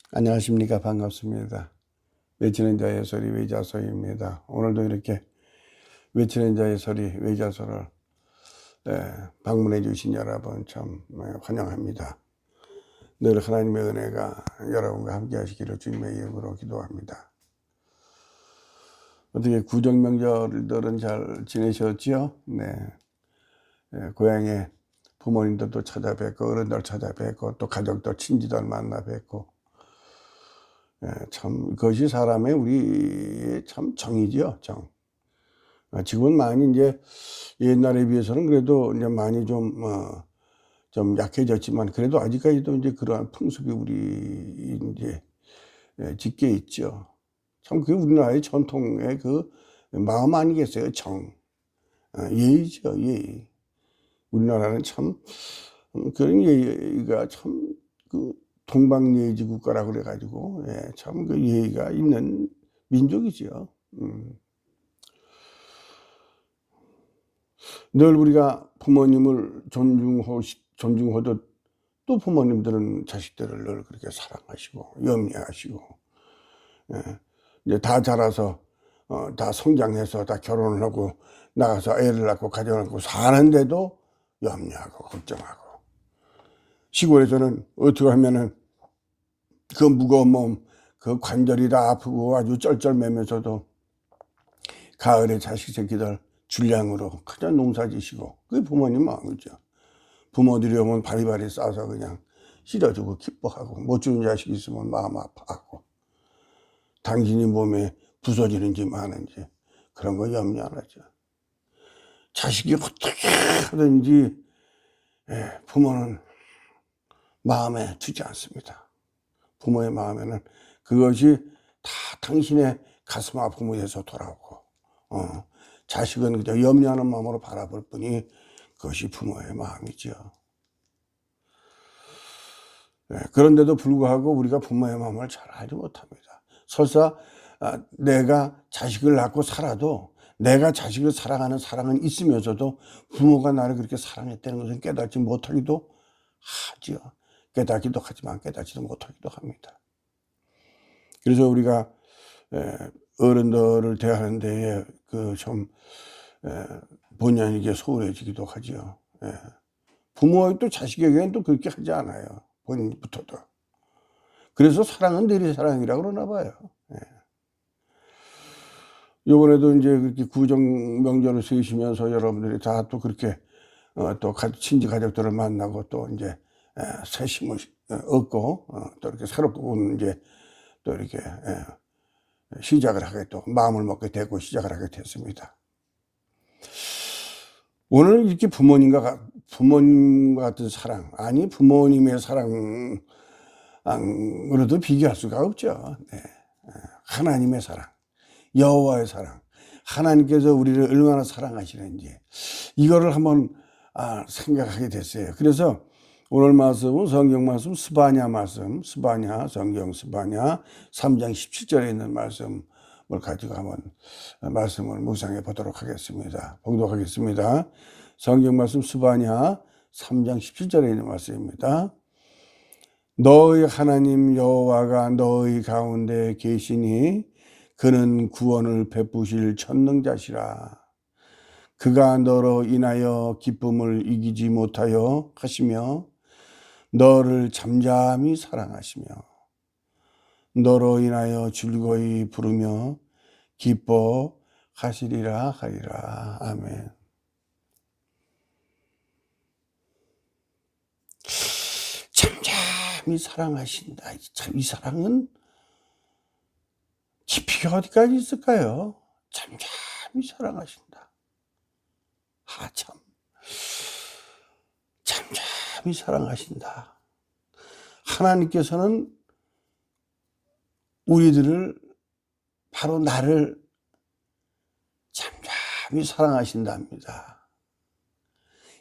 안녕하십니까. 반갑습니다. 외치는 자의 소리 외자소입니다. 오늘도 이렇게 외치는 자의 소리 외자소를 방문해 주신 여러분 참 환영합니다. 늘 하나님의 은혜가 여러분과 함께 하시기를 주님의 이름으로 기도합니다. 어떻게 구정 명절들은 잘 지내셨지요? 네. 고향에 부모님들도 찾아뵙고 어른들 찾아뵙고 또 가족들 친지들 만나 뵙고 참 그것이 사람의 우리의 참 정이지요, 정. 지금은 많이 이제 옛날에 비해서는 그래도 이제 많이 좀 약해졌지만 그래도 아직까지도 이제 그러한 풍습이 우리 이제 짙게 있죠. 참 그게 우리나라의 전통의 그 마음 아니겠어요, 정. 예의죠, 예의. 우리나라는 참 그런 예의가 참 그 동방예의지 국가라고 그래 가지고 참 그 예의가 있는 민족이지요. 늘 우리가 부모님을 존중하듯 또 부모님들은 자식들을 늘 그렇게 사랑하시고 염려하시고 이제 다 자라서 다 성장해서 다 결혼을 하고 나가서 애를 낳고 가정을 갖고 사는데도 염려하고 걱정하고, 시골에서는 어떻게 하면은 그 무거운 몸, 그 관절이 다 아프고 아주 쩔쩔매면서도 가을에 자식 새끼들 줄량으로 그냥 농사지시고, 그게 부모님 마음이죠. 부모들이 오면 바리바리 싸서 그냥 실어주고 기뻐하고, 못 주는 자식 있으면 마음 아파하고, 당신이 몸에 부서지는지 마는지 그런 거 염려 안 하죠. 자식이 어떻게 하든지 부모는 마음에 두지 않습니다. 부모의 마음에는 그것이 다 당신의 가슴 아픔에서 돌아오고, 자식은 그저 염려하는 마음으로 바라볼 뿐이 그것이 부모의 마음이죠. 그런데도 불구하고 우리가 부모의 마음을 잘 알지 못합니다. 설사 내가 자식을 낳고 살아도 내가 자식을 사랑하는 사랑은 있으면서도 부모가 나를 그렇게 사랑했다는 것을 깨닫지 못하기도 하죠. 깨닫기도 하지만 깨닫지도 못하기도 합니다. 그래서 우리가 어른들을 대하는 데에 좀 본의 아니게 소홀해지기도 하죠. 부모가 또 자식에게는 또 그렇게 하지 않아요, 본인부터도. 그래서 사랑은 내리사랑이라고 그러나 봐요. 요번에도 이제 그렇게 구정 명절을 세시면서 여러분들이 다 또 그렇게 또 친지 가족들을 만나고 또 이제 새 힘을 얻고 또 이렇게 새롭고 이제 또 이렇게 시작을 하게, 또 마음을 먹게 되고 시작을 하게 됐습니다. 오늘 이렇게 부모님과 같은 사랑, 아니 부모님의 사랑으로도 비교할 수가 없죠. 하나님의 사랑, 여호와의 사랑, 하나님께서 우리를 얼마나 사랑하시는지 이거를 한번 생각하게 됐어요. 그래서 오늘 말씀은 성경 말씀 성경 스바냐 3장 17절에 있는 말씀을 가지고 한번 말씀을 묵상해 보도록 하겠습니다. 봉독하겠습니다. 성경 말씀 스바냐 3장 17절에 있는 말씀입니다. 너희 하나님 여호와가 너희 가운데 계시니 그는 구원을 베푸실 전능자시라. 그가 너로 인하여 기쁨을 이기지 못하여 하시며 너를 잠잠히 사랑하시며 너로 인하여 즐거이 부르며 기뻐하시리라 하리라. 아멘. 잠잠히 사랑하신다. 참, 이 사랑은 깊이가 어디까지 있을까요? 잠잠히 사랑하신다. 참. 잠잠히 사랑하신다. 하나님께서는 우리들을, 바로 나를 잠잠히 사랑하신답니다.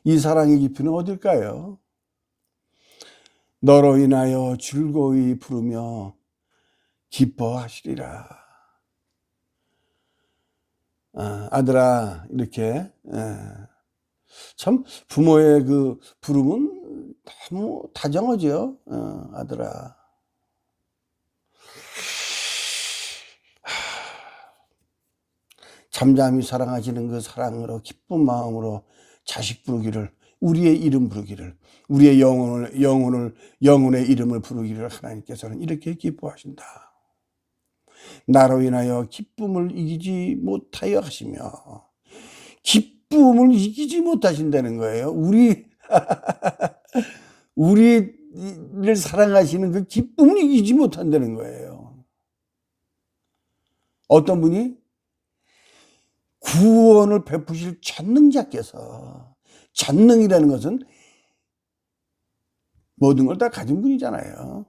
이 사랑의 깊이는 어딜까요? 너로 인하여 즐거이 부르며 기뻐하시리라. 아들아, 이렇게 참 부모의 그 부름은 너무 다정하죠. 아들아. 잠잠히 사랑하시는 그 사랑으로 기쁜 마음으로 자식 부르기를, 우리의 이름 부르기를, 우리의 영혼의 이름을 부르기를 하나님께서는 이렇게 기뻐하신다. 나로 인하여 기쁨을 이기지 못하여 하시며, 기쁨을 이기지 못하신다는 거예요. 우리를 사랑하시는 그 기쁨을 이기지 못한다는 거예요. 어떤 분이? 구원을 베푸실 전능자께서, 전능이라는 것은 모든 걸 다 가진 분이잖아요.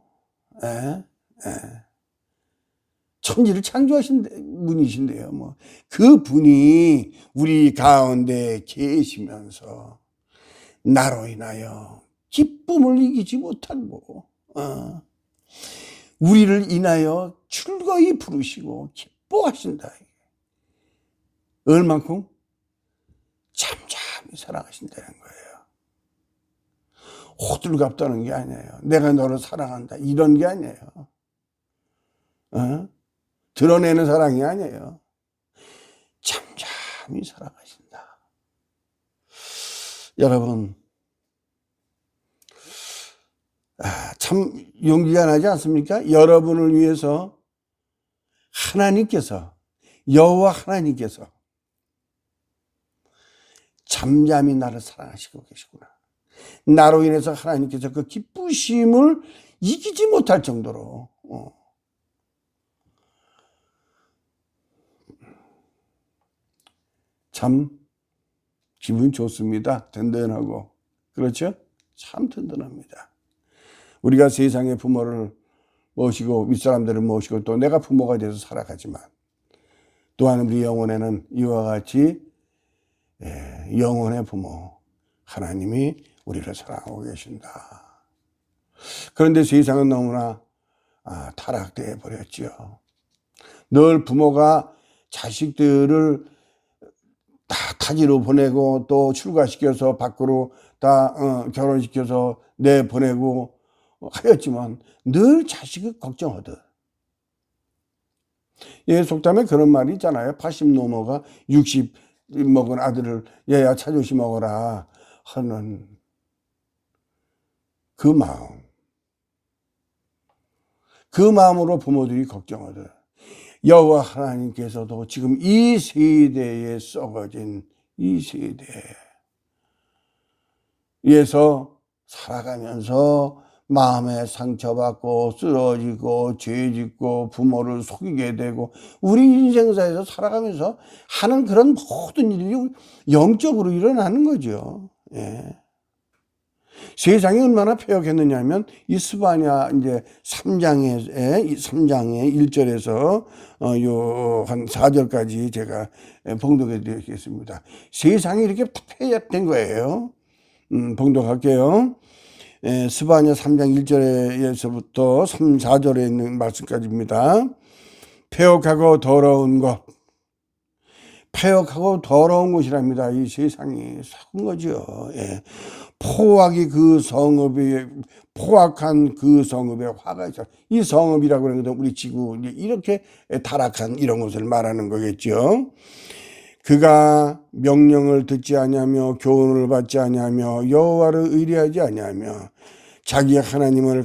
천지를 창조하신 분이신데요. 그 분이 우리 가운데 계시면서 나로 인하여 기쁨을 이기지 못하고, 우리를 인하여 즐거이 부르시고 기뻐하신다. 얼만큼? 잠잠히 사랑하신다는 거예요. 호들갑다는 게 아니에요. 내가 너를 사랑한다 이런 게 아니에요. 드러내는 사랑이 아니에요. 잠잠히 사랑하신다. 여러분, 참 용기가 나지 않습니까? 여러분을 위해서 하나님께서, 여호와 하나님께서 잠잠히 나를 사랑하시고 계시구나. 나로 인해서 하나님께서 그 기쁘심을 이기지 못할 정도로 참 기분 좋습니다. 든든하고. 그렇죠? 참 든든합니다. 우리가 세상의 부모를 모시고 윗사람들을 모시고 또 내가 부모가 돼서 살아가지만, 또한 우리 영혼에는 이와 같이 영혼의 부모 하나님이 우리를 사랑하고 계신다. 그런데 세상은 너무나 타락되어 버렸죠. 늘 부모가 자식들을 다 타지로 보내고 또 출가시켜서 밖으로 다 결혼시켜서 내보내고 하였지만 늘 자식을 걱정하듯. 속담에 그런 말이 있잖아요. 80 넘어가 60 먹은 아들을 얘야 차조시 먹어라 하는 그 마음. 그 마음으로 부모들이 걱정하듯 여호와 하나님께서도 지금 이 세대에 썩어진 이 세대에서 살아가면서 마음에 상처받고 쓰러지고 죄짓고 부모를 속이게 되고 우리 인생사에서 살아가면서 하는 그런 모든 일이 영적으로 일어나는 거죠. 세상이 얼마나 폐역했느냐 하면 이 스바냐 이제 3장의 1절에서 요 한 4절까지 제가 봉독해 드리겠습니다. 세상이 이렇게 폐역된 거예요. 봉독할게요. 스바냐 3장 1절에서부터 3, 4절에 있는 말씀까지입니다. 폐역하고 더러운 것, 폐역하고 더러운 것이랍니다. 이 세상이 썩은 거죠. 포악이 그 성읍에, 포악한 그 성읍에 화가 있어. 이 성읍이라고 하는 것은 우리 지구 이렇게 타락한 이런 것을 말하는 거겠죠. 그가 명령을 듣지 아니하며 교훈을 받지 아니하며 여호와를 의뢰하지 아니하며 자기 하나님에게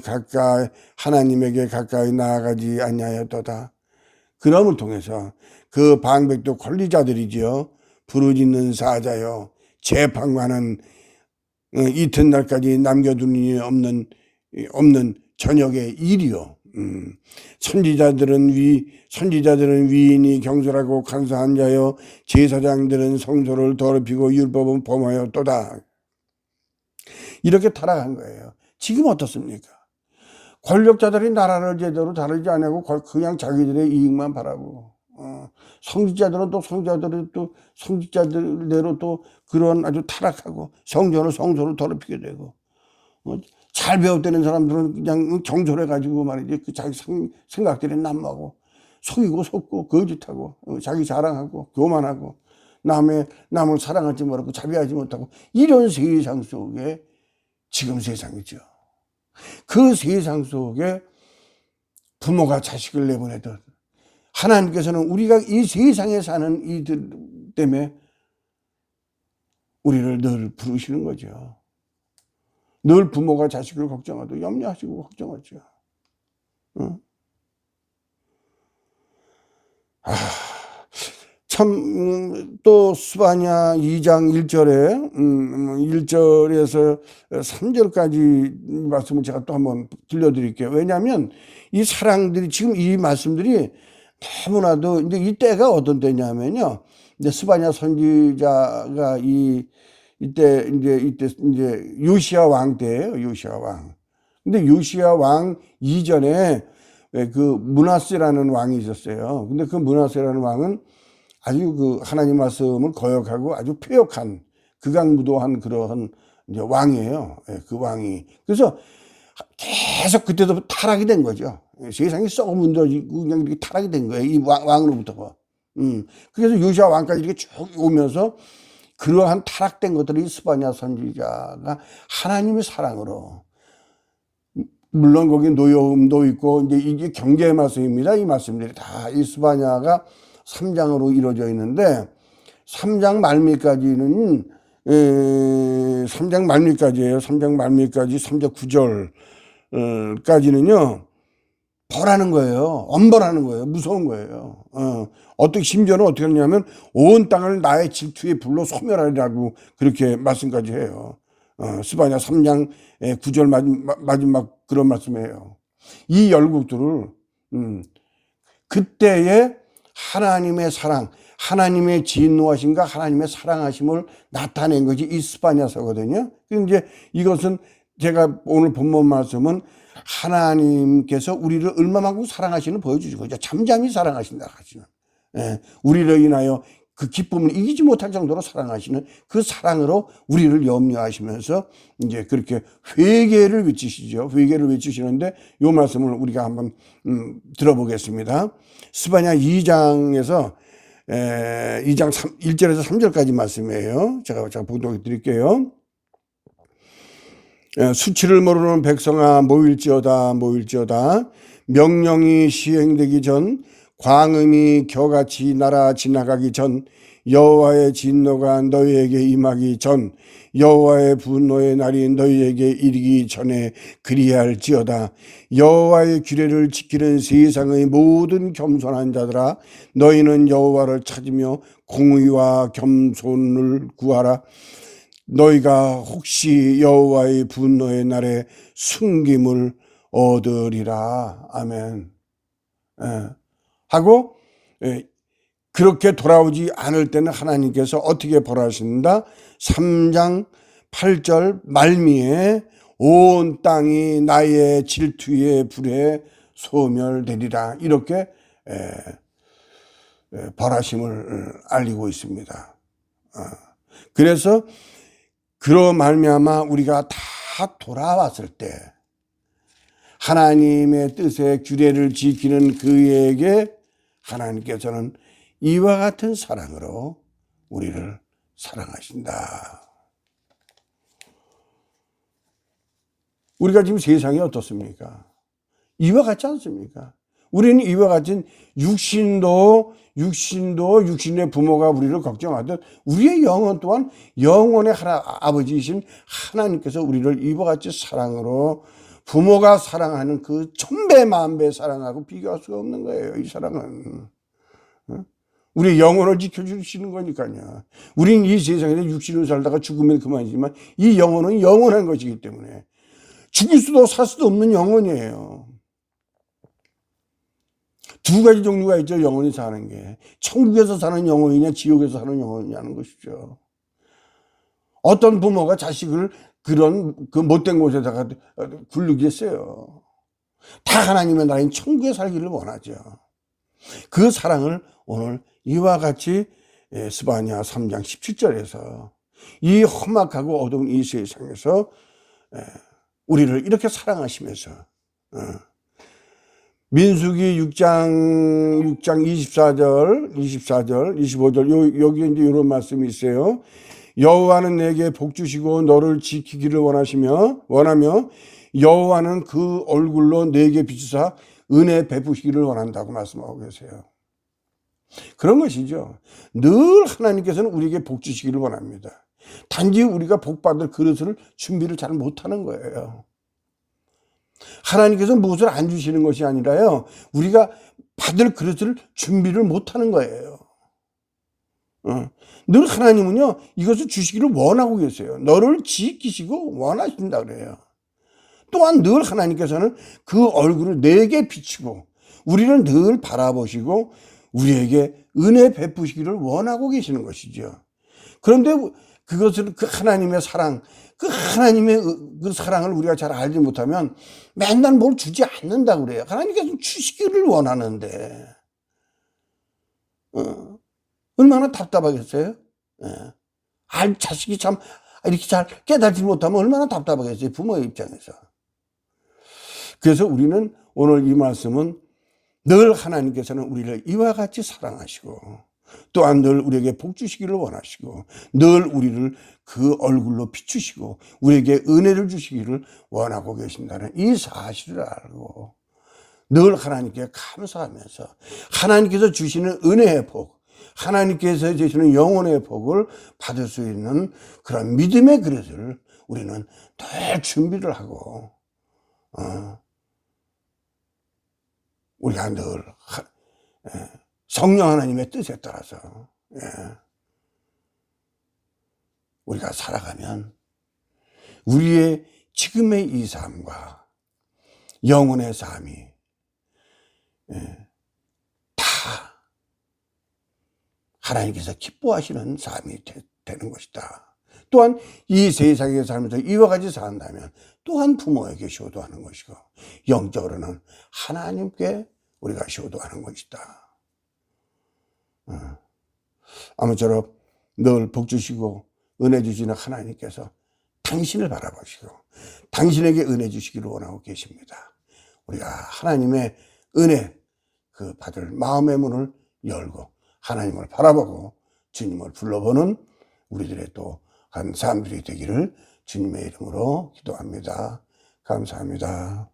가까이 나아가지 아니하였도다. 그럼을 통해서 그 방백도 권리자들이지요. 부르짖는 사자요, 재판관은 이튿날까지 남겨둔 일이 없는 저녁의 일이요. 선지자들은 위인이 경솔하고 간사한 자요, 제사장들은 성소를 더럽히고 율법은 범하였도다. 이렇게 타락한 거예요. 지금 어떻습니까? 권력자들이 나라를 제대로 다루지 않고 그냥 자기들의 이익만 바라고, 성직자들은 또 성직자들대로 또 그런 아주 타락하고 성소를 더럽히게 되고, 잘 배웠다는 사람들은 그냥 정솔해가지고 말이지 그 자기 생각들이 남하고 속이고 속고 거짓하고 자기 자랑하고 교만하고 남을 사랑하지 못하고 자비하지 못하고 이런 세상 속에 지금 세상이죠. 그 세상 속에 부모가 자식을 내보내듯 하나님께서는 우리가 이 세상에 사는 이들 때문에 우리를 늘 부르시는 거죠. 늘 부모가 자식을 걱정하도 염려하시고 걱정하죠. 응? 참, 또 스바냐 2장 1절에 1절에서 3절까지 말씀을 제가 또 한번 들려드릴게요. 왜냐하면 이 사랑들이 지금 이 말씀들이 너무나도 이제 이 때가 어떤 때냐면요. 이제 스바냐 선지자가 이때 요시야 왕 때예요. 요시야 왕. 근데 요시야 왕 이전에 그 므낫세라는 왕이 있었어요. 근데 그 므낫세라는 왕은 아주 그 하나님 말씀을 거역하고 아주 폐역한 극악무도한 그러한 이제 왕이에요. 그 왕이. 그래서 계속 그때도 타락이 된 거죠. 세상이 썩어 문드러지고 그냥 이렇게 타락이 된 거예요. 이 왕으로부터. 그래서 요시야 왕까지 이렇게 쭉 오면서 그러한 타락된 것들이 스바냐 선지자가 하나님의 사랑으로, 물론 거기 노여움도 있고 이제 이게 경계의 말씀입니다. 이 말씀들이 다 이 스바냐가 3장으로 이루어져 있는데 3장 말미까지는 3장 말미까지예요. 3장 말미까지 3장 9절까지는요. 벌하는 거예요. 엄벌하는 거예요. 무서운 거예요. 어떻게 심지어는 어떻게 하냐면 온 땅을 나의 질투의 불로 소멸하리라고 그렇게 말씀까지 해요. 스바냐 3장 9절 마지막 그런 말씀이에요. 이 열국들을 그때의 하나님의 사랑, 하나님의 진노하심과 하나님의 사랑하심을 나타낸 것이 이 스바냐서거든요. 이제 이것은 제가 오늘 본문 말씀은 하나님께서 우리를 얼마만큼 사랑하시는 보여주죠. 그죠? 잠잠히 사랑하신다 하시는. 우리를 인하여 그 기쁨을 이기지 못할 정도로 사랑하시는 그 사랑으로 우리를 염려하시면서 이제 그렇게 회개를 외치시죠. 회개를 외치시는데 이 말씀을 우리가 한번 들어보겠습니다. 스바냐 2장에서 2장 1절에서 3절까지 말씀이에요. 제가 봉독해 드릴게요. 수치를 모르는 백성아 모일지어다 모일지어다. 명령이 시행되기 전, 광음이 겨같이 날아 지나가기 전, 여호와의 진노가 너희에게 임하기 전, 여호와의 분노의 날이 너희에게 이르기 전에 그리할지어다. 여호와의 규례를 지키는 세상의 모든 겸손한 자들아, 너희는 여호와를 찾으며 공의와 겸손을 구하라. 너희가 혹시 여호와의 분노의 날에 숨김을 얻으리라. 아멘. 하고 그렇게 돌아오지 않을 때는 하나님께서 어떻게 벌하신다? 3장 8절 말미에 온 땅이 나의 질투의 불에 소멸되리라. 이렇게 벌하심을 알리고 있습니다. 그래서 그로 말미암아 우리가 다 돌아왔을 때 하나님의 뜻의 규례를 지키는 그에게 하나님께서는 이와 같은 사랑으로 우리를 사랑하신다. 우리가 지금 세상이 어떻습니까? 이와 같지 않습니까? 우리는 이와 같은 육신의 부모가 우리를 걱정하듯 우리의 영혼 또한 영혼의 아버지이신 하나님께서 우리를 이와 같이 사랑으로, 부모가 사랑하는 그 천배 만배 사랑하고 비교할 수가 없는 거예요. 이 사랑은 우리 영혼을 지켜주시는 거니까요. 우리는 이 세상에서 육신으로 살다가 죽으면 그만이지만 이 영혼은 영원한 것이기 때문에 죽을 수도 살 수도 없는 영혼이에요. 두 가지 종류가 있죠. 영혼이 사는 게 천국에서 사는 영혼이냐 지옥에서 사는 영혼이냐는 것이죠. 어떤 부모가 자식을 그런 그 못된 곳에다가 굴리겠어요. 다 하나님의 나라인 천국에 살기를 원하죠. 그 사랑을 오늘 이와 같이 스바냐 3장 17절에서 이 험악하고 어두운 이 세상에서 우리를 이렇게 사랑하시면서 민수기 6장 24절, 25절 여기 이제 이런 말씀이 있어요. 여호와는 내게 복 주시고 너를 지키기를 원하며 여호와는 그 얼굴로 내게 비추사 은혜 베푸시기를 원한다고 말씀하고 계세요. 그런 것이죠. 늘 하나님께서는 우리에게 복 주시기를 원합니다. 단지 우리가 복 받을 그릇을 준비를 잘 못하는 거예요. 하나님께서 무엇을 안 주시는 것이 아니라요, 우리가 받을 그릇을 준비를 못하는 거예요. 늘 하나님은요, 이것을 주시기를 원하고 계세요. 너를 지키시고 원하신다 그래요. 또한 늘 하나님께서는 그 얼굴을 내게 비추고 우리를 늘 바라보시고 우리에게 은혜 베푸시기를 원하고 계시는 것이죠. 그런데 그것을, 그 하나님의 사랑, 그 하나님의 그 사랑을 우리가 잘 알지 못하면 맨날 뭘 주지 않는다고 그래요. 하나님께서 주시기를 원하는데 얼마나 답답하겠어요? 자식이 참 이렇게 잘 깨닫지 못하면 얼마나 답답하겠어요, 부모의 입장에서. 그래서 우리는 오늘 이 말씀은 늘 하나님께서는 우리를 이와 같이 사랑하시고 또한 늘 우리에게 복 주시기를 원하시고 늘 우리를 그 얼굴로 비추시고 우리에게 은혜를 주시기를 원하고 계신다는 이 사실을 알고 늘 하나님께 감사하면서 하나님께서 주시는 은혜의 복, 하나님께서 주시는 영혼의 복을 받을 수 있는 그런 믿음의 그릇을 우리는 늘 준비를 하고 우리가 늘 성령 하나님의 뜻에 따라서 우리가 살아가면 우리의 지금의 이 삶과 영혼의 삶이 다 하나님께서 기뻐하시는 삶이 되는 것이다. 또한 이 세상에 살면서 이와 같이 산다면 또한 부모에게 효도하는 것이고 영적으로는 하나님께 우리가 효도하는 것이다. 아무쪼록 늘 복 주시고 은혜 주시는 하나님께서 당신을 바라보시고 당신에게 은혜 주시기를 원하고 계십니다. 우리가 하나님의 은혜 그 받을 마음의 문을 열고 하나님을 바라보고 주님을 불러보는 우리들의 또 한 사람들이 되기를 주님의 이름으로 기도합니다. 감사합니다.